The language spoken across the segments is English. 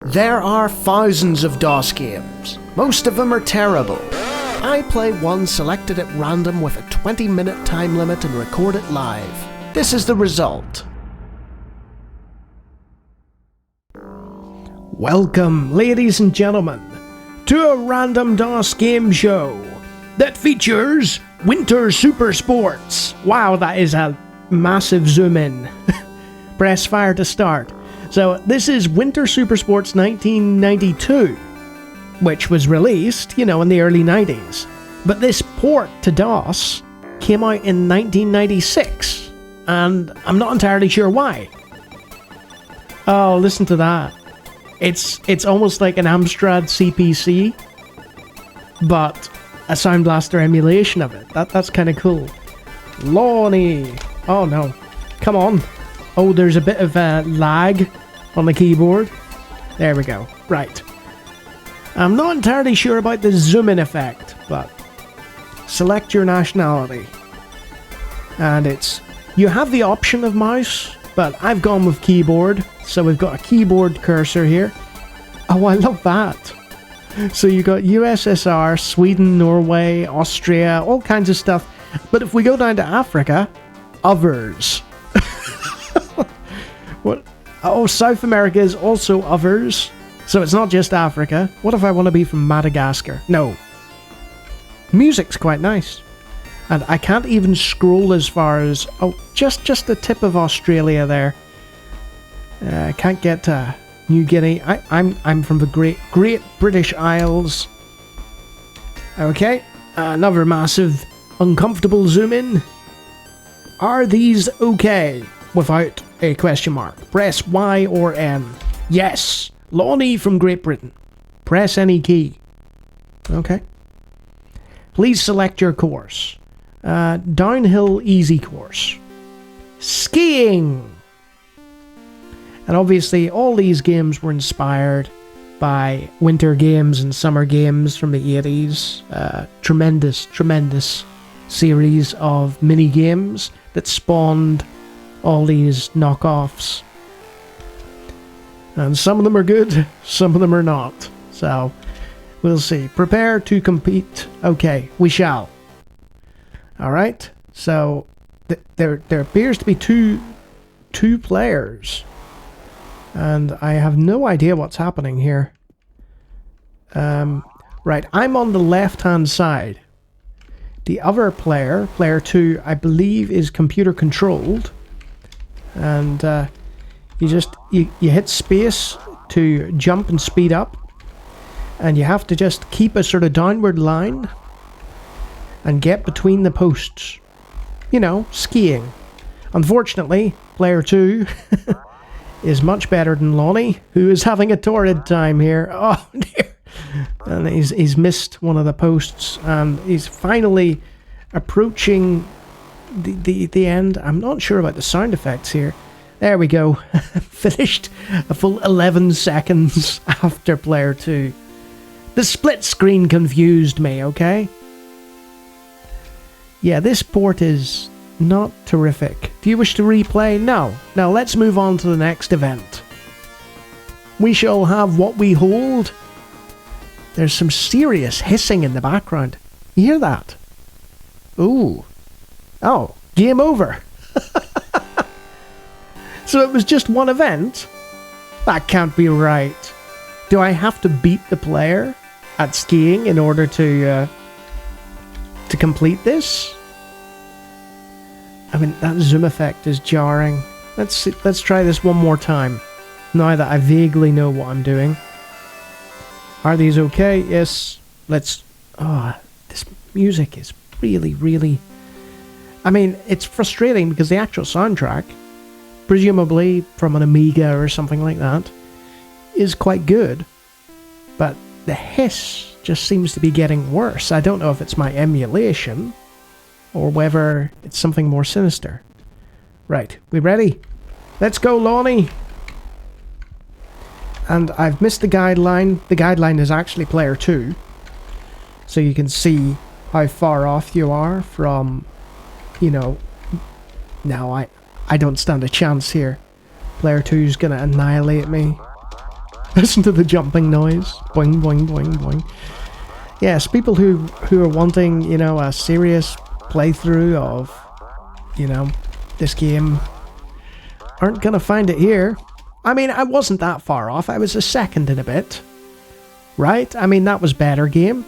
There are thousands of DOS games. Most of them are terrible. I play one selected at random with a 20-minute time limit and record it live. This is the result. Welcome, ladies and gentlemen, to a random DOS game show that features Winter Supersports. Wow, that is a massive zoom in. Press fire to start. So this is Winter Supersports 1992, which was released, in the early 90s. But this port to DOS came out in 1996, and I'm not entirely sure why. Oh, listen to that. It's almost like an Amstrad CPC, but a Sound Blaster emulation of it. That's kind of cool. Lawnie. Oh no. Come on. Oh, there's a bit of lag on the keyboard. There we go. Right. I'm not entirely sure about the zoom-in effect, but select your nationality. And you have the option of mouse, but I've gone with keyboard, so we've got a keyboard cursor here. Oh, I love that. So you got USSR, Sweden, Norway, Austria, all kinds of stuff. But if we go down to Africa, others. What? Oh, South America is also others. So it's not just Africa. What if I want to be from Madagascar? No. Music's quite nice. And I can't even scroll as far as... Oh, just the tip of Australia there. I can't get to New Guinea. I'm from the Great British Isles. Okay. Another massive, uncomfortable zoom in. Are these okay? Without a question mark. Press Y or N. Yes. Lawnie from Great Britain. Press any key. Okay. Please select your course. Downhill easy course. Skiing. And obviously all these games were inspired by winter games and summer games from the 80s. Tremendous series of mini games that spawned all these knockoffs. And some of them are good, some of them are not. So, we'll see. Prepare to compete. Okay, we shall. Alright, so there appears to be two players. And I have no idea what's happening here. Right, I'm on the left-hand side. The other player, player 2, I believe is computer controlled. And you hit space to jump and speed up. And you have to just keep a sort of downward line and get between the posts. Skiing. Unfortunately, player 2 is much better than Lawnie, who is having a torrid time here. Oh dear. And he's missed one of the posts, and he's finally approaching the end. I'm not sure about the sound effects here. There we go. Finished a full 11 seconds after player 2. The split screen confused me, okay? Yeah, this port is not terrific. Do you wish to replay? No. Now let's move on to the next event. We shall have what we hold. There's some serious hissing in the background. You hear that? Ooh. Oh, game over. So it was just one event? That can't be right. Do I have to beat the player at skiing in order to complete this? I mean, that zoom effect is jarring. Let's try this one more time. Now that I vaguely know what I'm doing. Are these okay? Yes. Let's... Oh, this music is really... I mean, it's frustrating because the actual soundtrack, presumably from an Amiga or something like that, is quite good. But the hiss just seems to be getting worse. I don't know if it's my emulation or whether it's something more sinister. Right, we ready? Let's go, Lawnie! And I've missed the guideline. The guideline is actually player 2. So you can see how far off you are from, Now, I don't stand a chance here. Player 2's gonna annihilate me. Listen to the jumping noise. Boing, boing, boing, boing. Yes, people who are wanting, you know, a serious playthrough of, you know, this game aren't gonna find it here. I mean, I wasn't that far off. I was a second and a bit. Right? I mean, that was better game.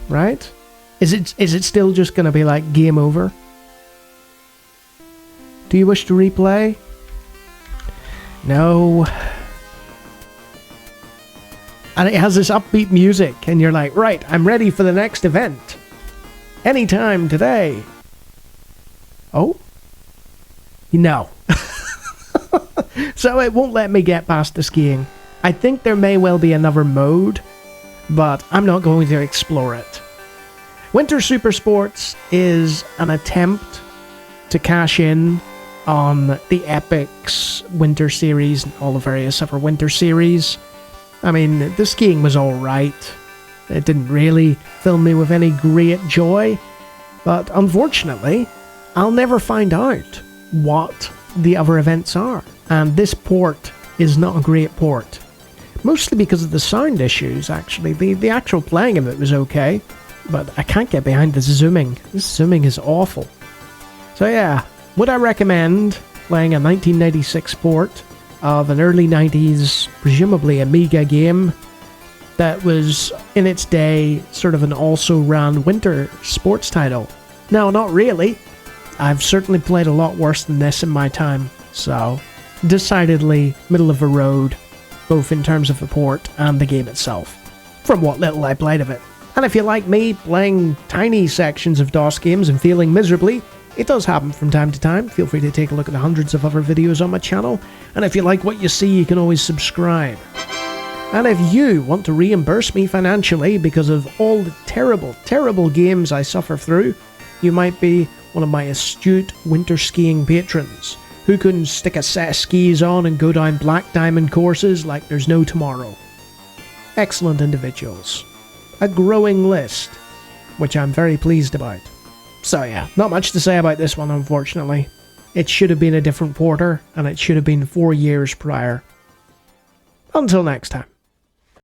Right? Is it still just gonna be like game over? Do you wish to replay? No. And it has this upbeat music, and you're like, right, I'm ready for the next event. Anytime today. Oh? No. So it won't let me get past the skiing. I think there may well be another mode, but I'm not going to explore it. Winter Supersports is an attempt to cash in on the Epyx Winter Series and all the various other Winter Series. I mean, the skiing was alright. It didn't really fill me with any great joy, but unfortunately, I'll never find out what the other events are. And this port is not a great port. Mostly because of the sound issues, actually. The actual playing of it was okay, but I can't get behind the zooming. This zooming is awful. So yeah, would I recommend playing a 1996 port of an early 90s, presumably Amiga game that was, in its day, sort of an also-ran winter sports title? No, not really. I've certainly played a lot worse than this in my time, so decidedly middle of the road, both in terms of the port and the game itself, from what little I played of it. And if you like me playing tiny sections of DOS games and feeling miserably, it does happen from time to time. Feel free to take a look at the hundreds of other videos on my channel, and if you like what you see, you can always subscribe. And if you want to reimburse me financially because of all the terrible, terrible games I suffer through, you might be one of my astute winter skiing patrons, who can stick a set of skis on and go down Black Diamond courses like there's no tomorrow. Excellent individuals. A growing list, which I'm very pleased about. So yeah, not much to say about this one, unfortunately. It should have been a different porter, and it should have been 4 years prior. Until next time.